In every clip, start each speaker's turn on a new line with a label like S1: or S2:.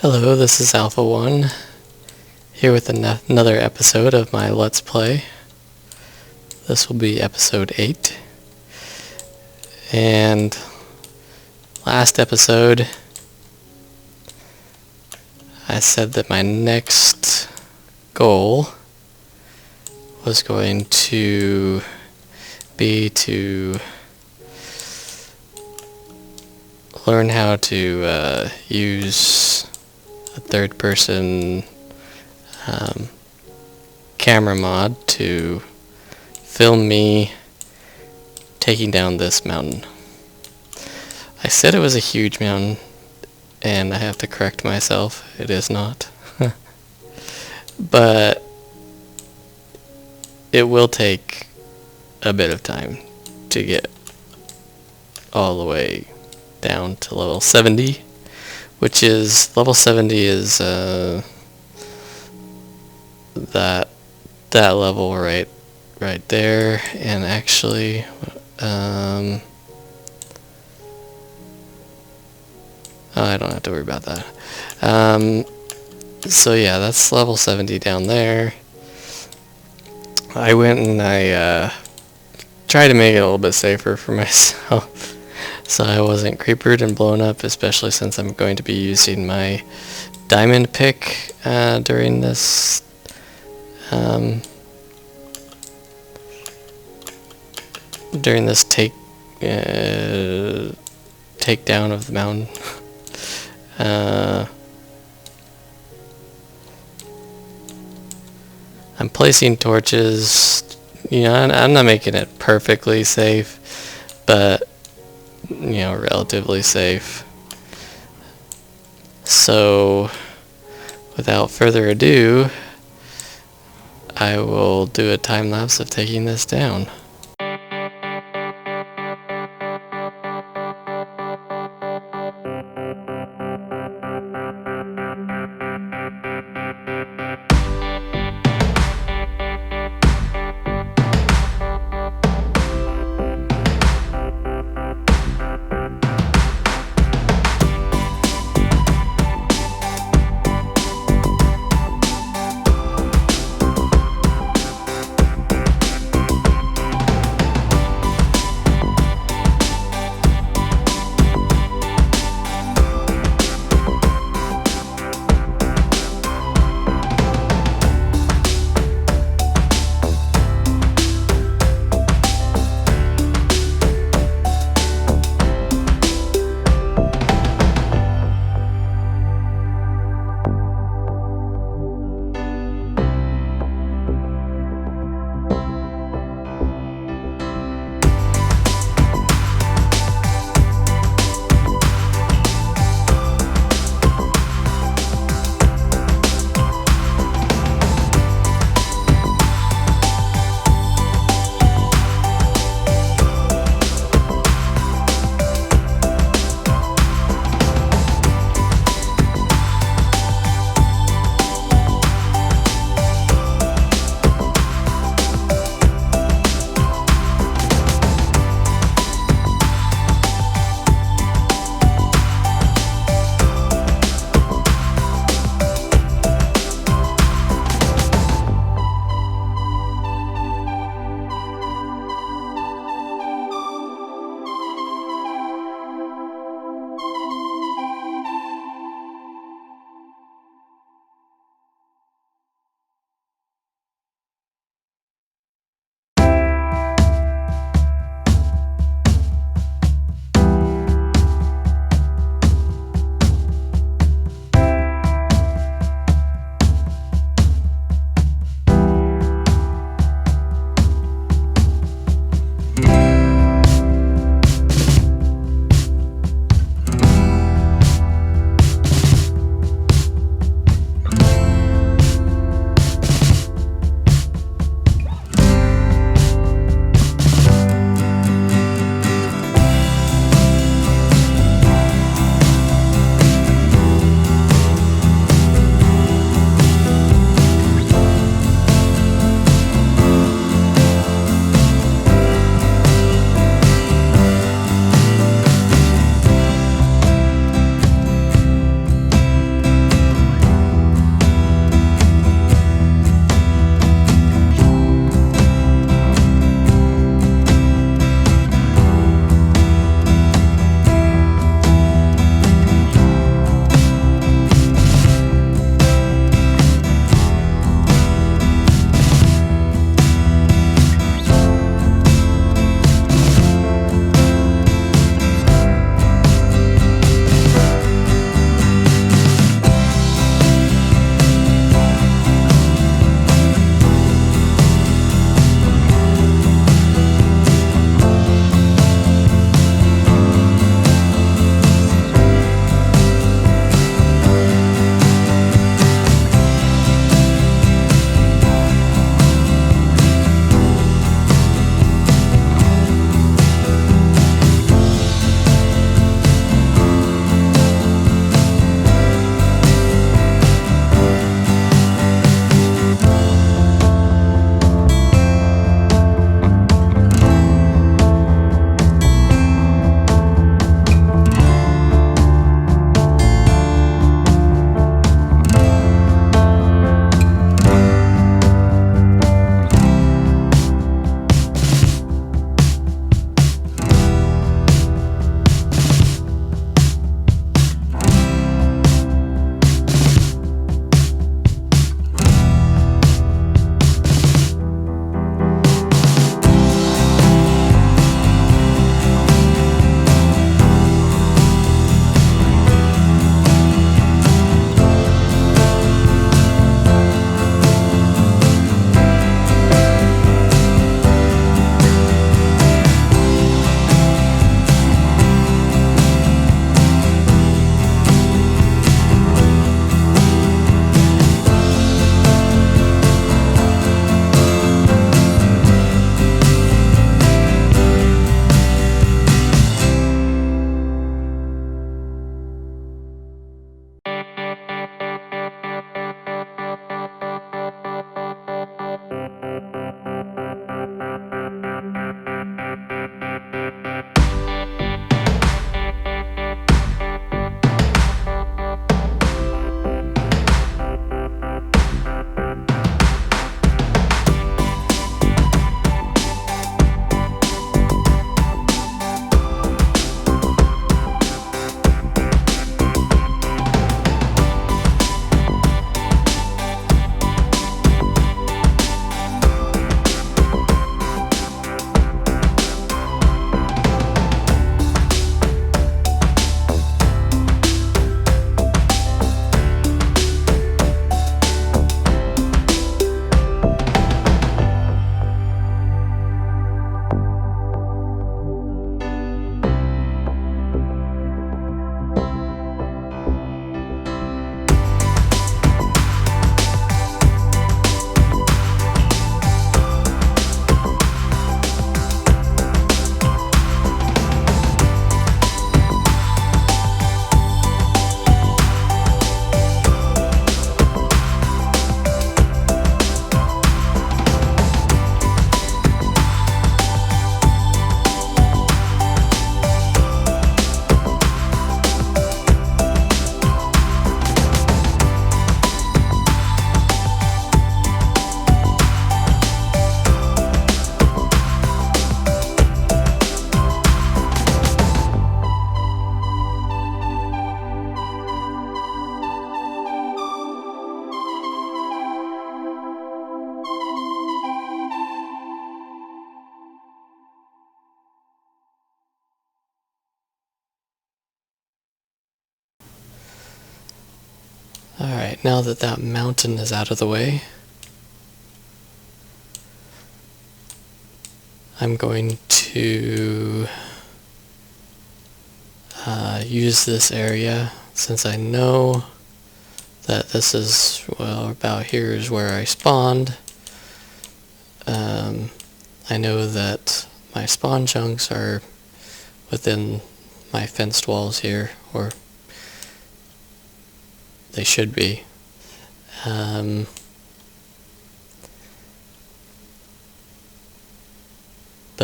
S1: Hello, this is Alphaone, here with another episode of my Let's Play. This will be episode 8. And last episode, I said that my next goal was going to be to learn how to use a third-person camera mod to film me taking down this mountain. I said it was a huge mountain, and I have to correct myself. It is not. But it will take a bit of time to get all the way down to level 70. Which is, level 70 is that level right there, and actually oh, I don't have to worry about that. So yeah, that's level 70 down there. I went and I tried to make it a little bit safer for myself. So I wasn't creepered and blown up, especially since I'm going to be using my diamond pick during this takedown of the mountain. I'm placing torches. You know, I'm not making it perfectly safe, but relatively safe. So, without further ado, I will do a time lapse of taking this down. Alright, now that that mountain is out of the way, I'm going to use this area, since I know that this is, well, about here is where I spawned. I know that my spawn chunks are within my fenced walls here, or they should be. But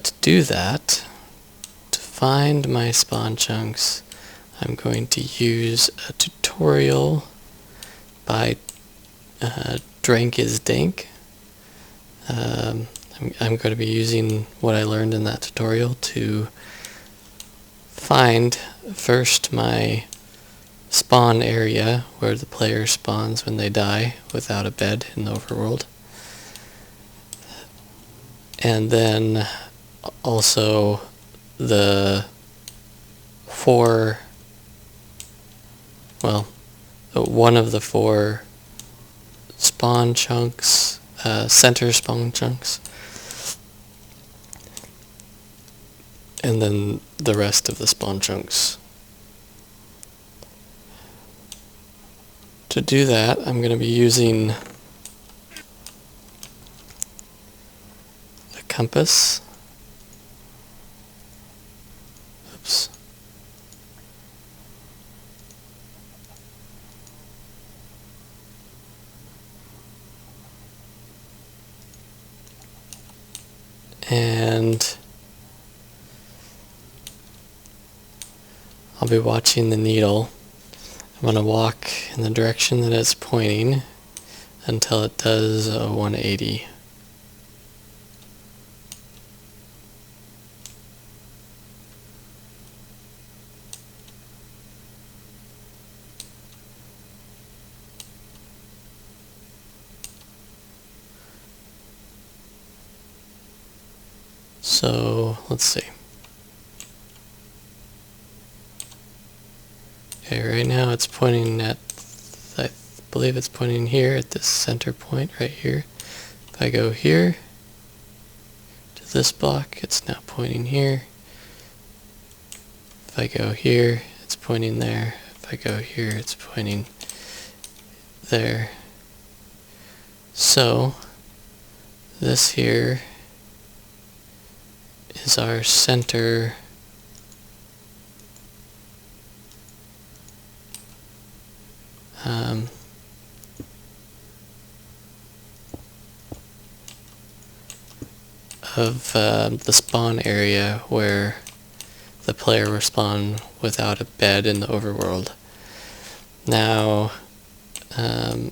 S1: to do that, to find my spawn chunks, I'm going to use a tutorial by Drank is Dank. I'm going to be using what I learned in that tutorial to find first my spawn area where the player spawns when they die without a bed in the overworld, and then also the one of the 4 spawn chunks, center spawn chunks, and then the rest of the spawn chunks. To do that, I'm going to be using a compass. Oops. And I'll be watching the needle. I'm going to walk in the direction that it's pointing until it does a 180. So let's see. Okay, right now it's pointing at, I believe it's pointing here at this center point right here. If I go here to this block, it's now pointing here. If I go here, it's pointing there. If I go here, it's pointing there. So this here is our center of the spawn area where the player will spawn without a bed in the overworld. Now, I'm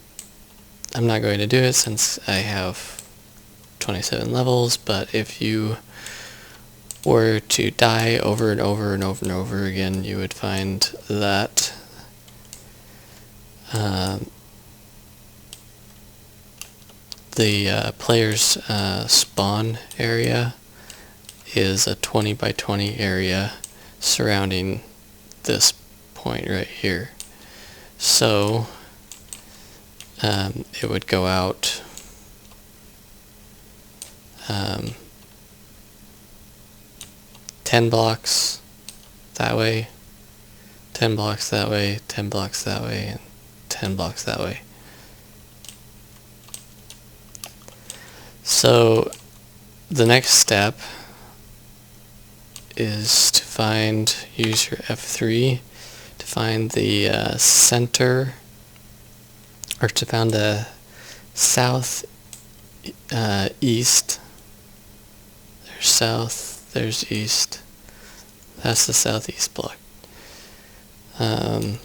S1: not going to do it since I have 27 levels, but if you were to die over and over and over and over again, you would find that the player's spawn area is a 20 by 20 area surrounding this point right here. So it would go out 10 blocks that way, 10 blocks that way, 10 blocks that way, and 10 blocks that way. So the next step is to use your F3 to find the center, or to find the south east. There's south, there's east. That's the southeast block. Well,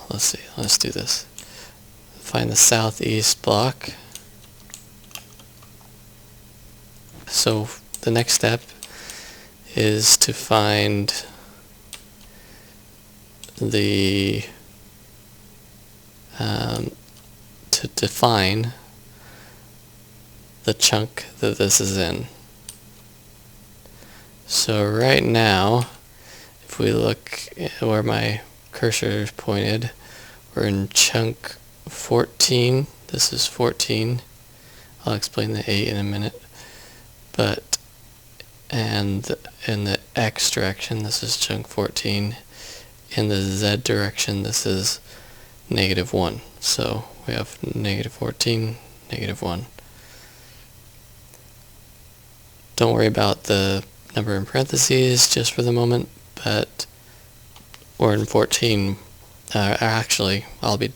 S1: let's see. Let's do this. Find the southeast block. So the next step is to find the to define the chunk that this is in. So right now, if we look where my cursor is pointed, We're in chunk 14. This is 14. I'll explain the 8 in a minute. But, and in the X direction, this is chunk 14. In the Z direction, this is -1. So we have -14, -1. Don't worry about the number in parentheses just for the moment, but we're in 14. Actually, I'll be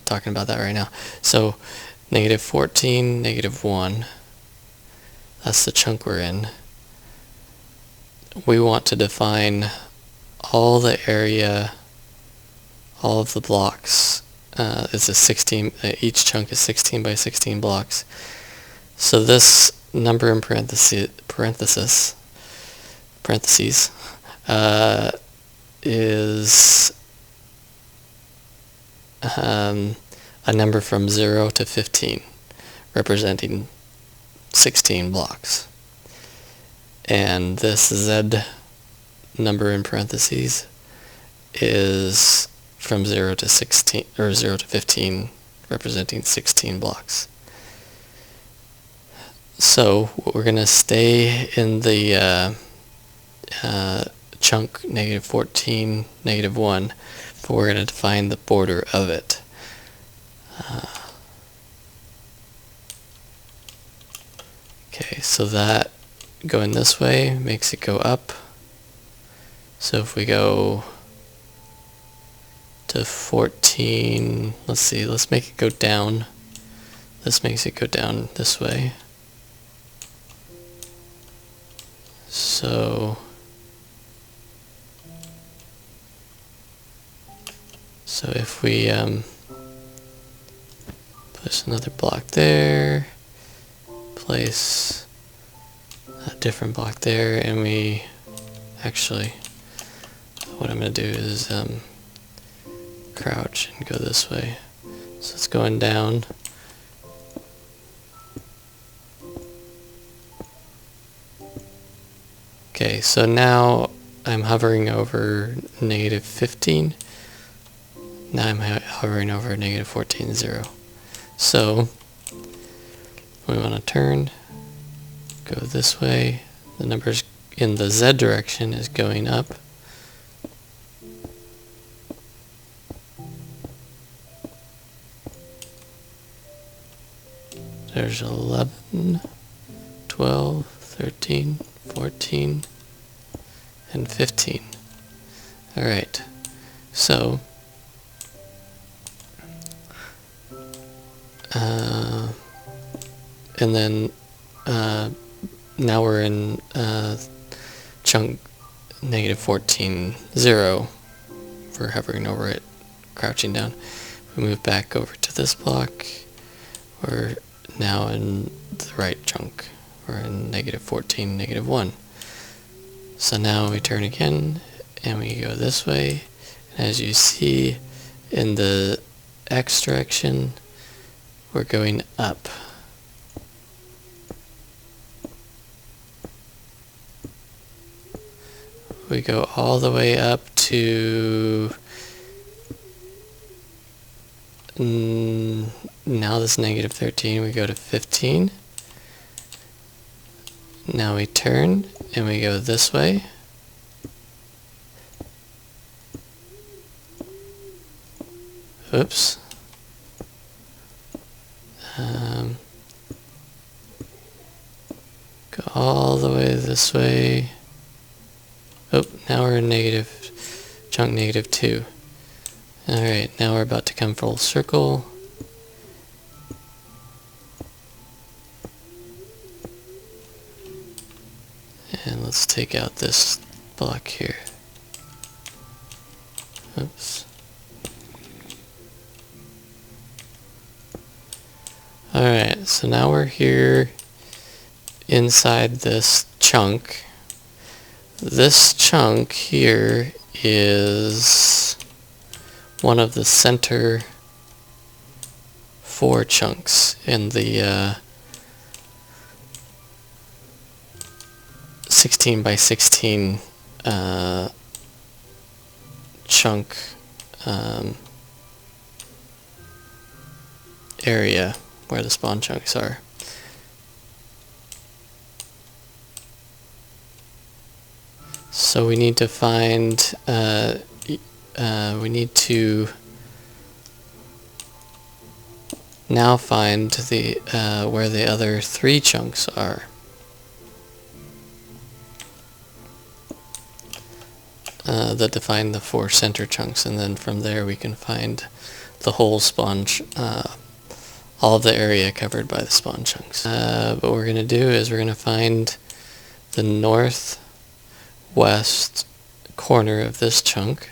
S1: talking about that right now. So -14, -1. That's the chunk we're in. We want to define all the area, all of the blocks. It's a 16. Each chunk is 16 by 16 blocks. So this number in parentheses is a number from 0 to 15, representing 16 blocks. And this Z number in parentheses is from 0 to 16, or 0 to 15, representing 16 blocks. So we're going to stay in the chunk -14, -1, but we're going to define the border of it. Okay, so that going this way makes it go up. So if we go to 14, let's see, let's make it go down. This makes it go down this way. So if we place another block there, place a different block there, and we actually, what I'm going to do is crouch and go this way. So it's going down. Okay, so now I'm hovering over -15. Now I'm hovering over -14, 0. So we want to turn, go this way. The numbers in the Z direction is going up. There's 11, 12, 13, 14, and 15. Alright, so and then now we're in chunk -14, 0. We're hovering over it, crouching down. We move back over to this block. We're now in the right chunk. We're in -14, -1. So now we turn again and we go this way. And as you see, in the X direction, we're going up. We go all the way up to now this -13, we go to 15. Now we turn and we go this way. Oops. Go all the way this way. Oh, now we're in chunk -2. Alright, now we're about to come full circle. And let's take out this block here. Oops. Alright, so now we're here inside this chunk. This chunk here is one of the center 4 chunks in the 16 by 16 chunk area where the spawn chunks are. So we need to find, we need to now find the where the other 3 chunks are. That define the 4 center chunks, and then from there we can find the whole spawn, all of the area covered by the spawn chunks. What we're going to do is we're going to find the northwest corner of this chunk,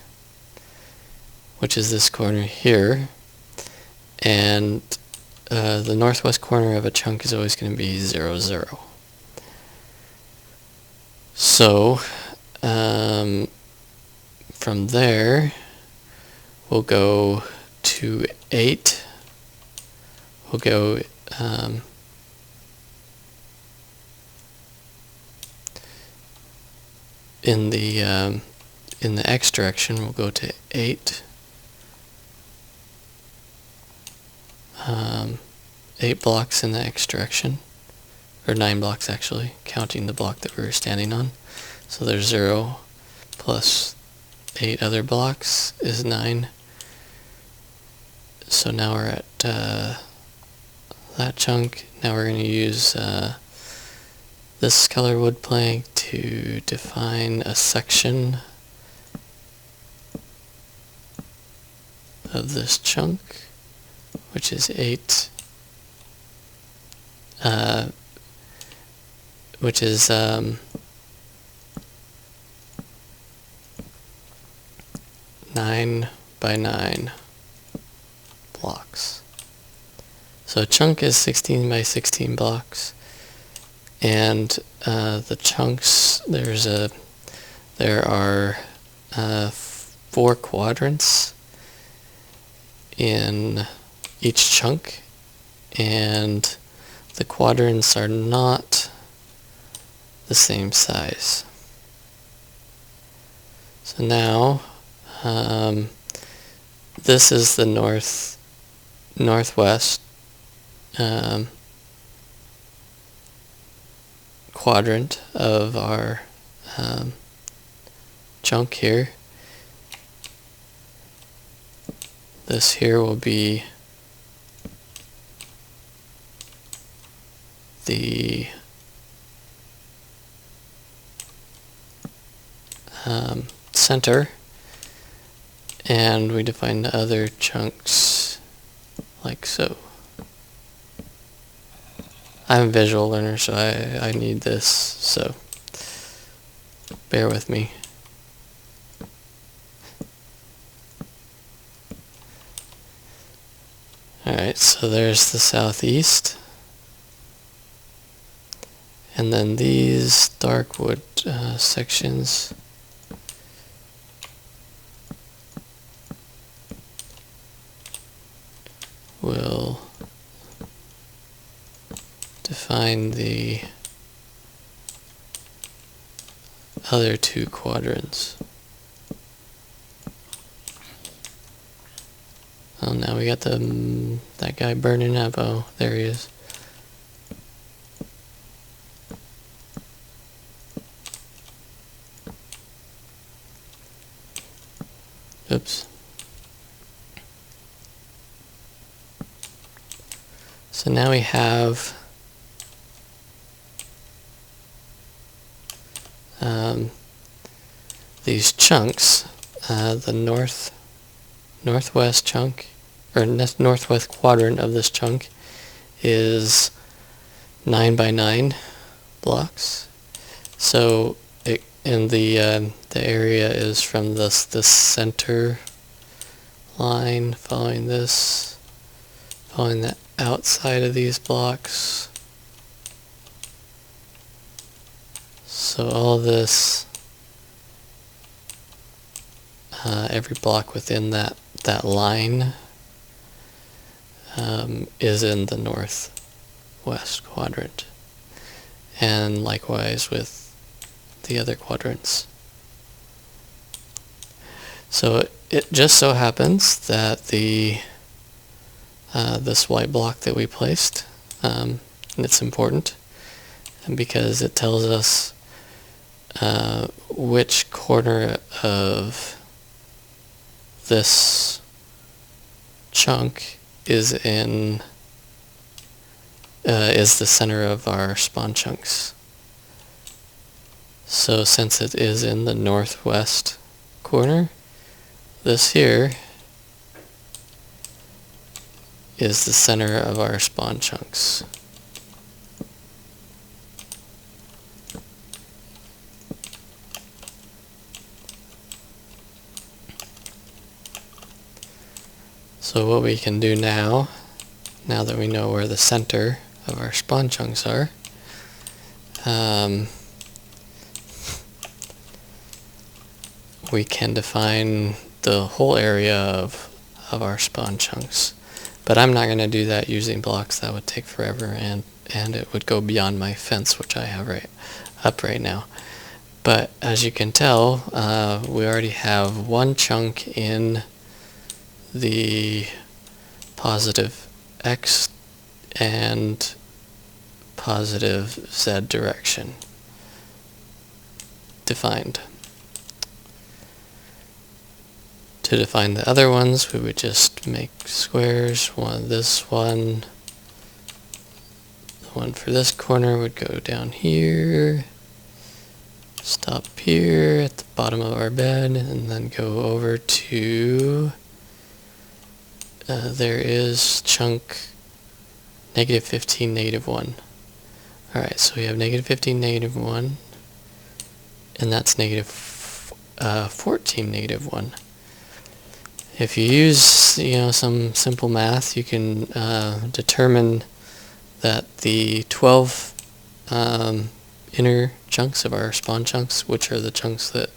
S1: which is this corner here, and the northwest corner of a chunk is always going to be 0, 0. So from there we'll go to 8. We'll go in the X direction. We'll go to 8. 8 blocks in the X direction, or 9 blocks actually, counting the block that we were standing on. So there's 0 plus 8 other blocks is 9. So now we're at that chunk. Now we're going to use this color wood plank to define a section of this chunk, which is 8, which is 9 by 9 blocks. So a chunk is 16 by 16 blocks, and the chunks, there are 4 quadrants in each chunk, and the quadrants are not the same size. So now this is the northwest quadrant of our chunk here. This here will be the center, and we define the other chunks like so. I'm a visual learner, so I need this, so bear with me. Alright, so there's the southeast, and then these dark wood sections will define the other 2 quadrants. Oh, now we got that guy burning up. Oh, there he is. Oops. So now we have these chunks. The northwest chunk, or northwest quadrant of this chunk, is 9 by 9 blocks. So the area is from this center line, following the outside of these blocks. So all this, every block within that line is in the northwest quadrant, and likewise with the other quadrants. So it just so happens that the this white block that we placed. And it's important because it tells us which corner of this chunk is the center of our spawn chunks. So since it is in the northwest corner, this here is the center of our spawn chunks. So what we can do now that we know where the center of our spawn chunks are, we can define the whole area of our spawn chunks. But I'm not going to do that using blocks. That would take forever, and it would go beyond my fence, which I have right now. But as you can tell, we already have one chunk in the positive X and positive Z direction defined. To define the other ones, we would just make squares. The one for this corner would go down here, stop here at the bottom of our bed, and then go over to, there is chunk -15, -1. Alright, so we have -15, -1, and that's -14, -1. If you use, some simple math, you can determine that the 12 inner chunks of our spawn chunks, which are the chunks that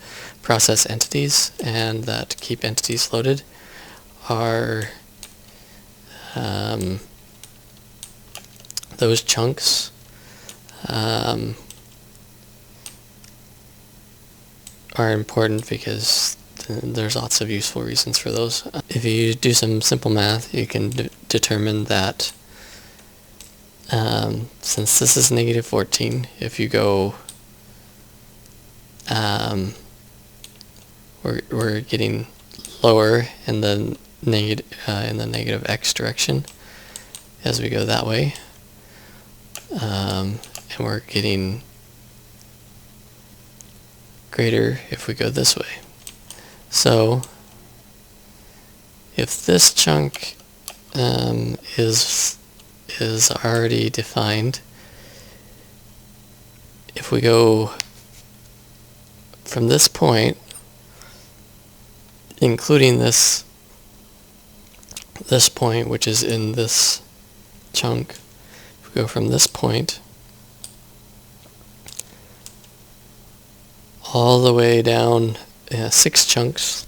S1: process entities and that keep entities loaded, are those chunks are important because there's lots of useful reasons for those. If you do some simple math, you can determine that since this is -14, if you go, we're getting lower in the negative X direction as we go that way, and we're getting greater if we go this way. So if this chunk is already defined, if we go from this point, including this point, which is in this chunk, if we go from this point all the way down 6 chunks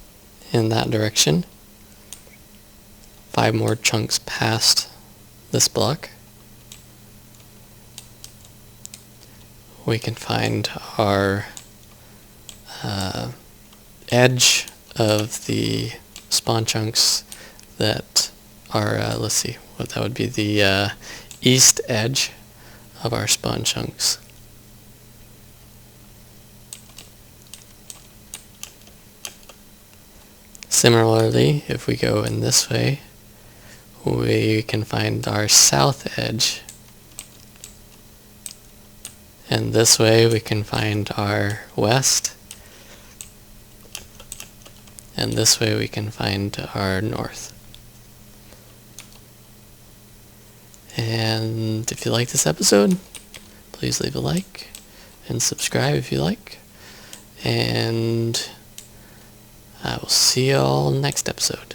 S1: in that direction, 5 more chunks past this block, we can find our edge of the spawn chunks that are, let's see, what that would be, the east edge of our spawn chunks. Similarly, if we go in this way, we can find our south edge. And this way we can find our west. And this way we can find our north. And if you like this episode, please leave a like and subscribe if you like. And I will see you all next episode.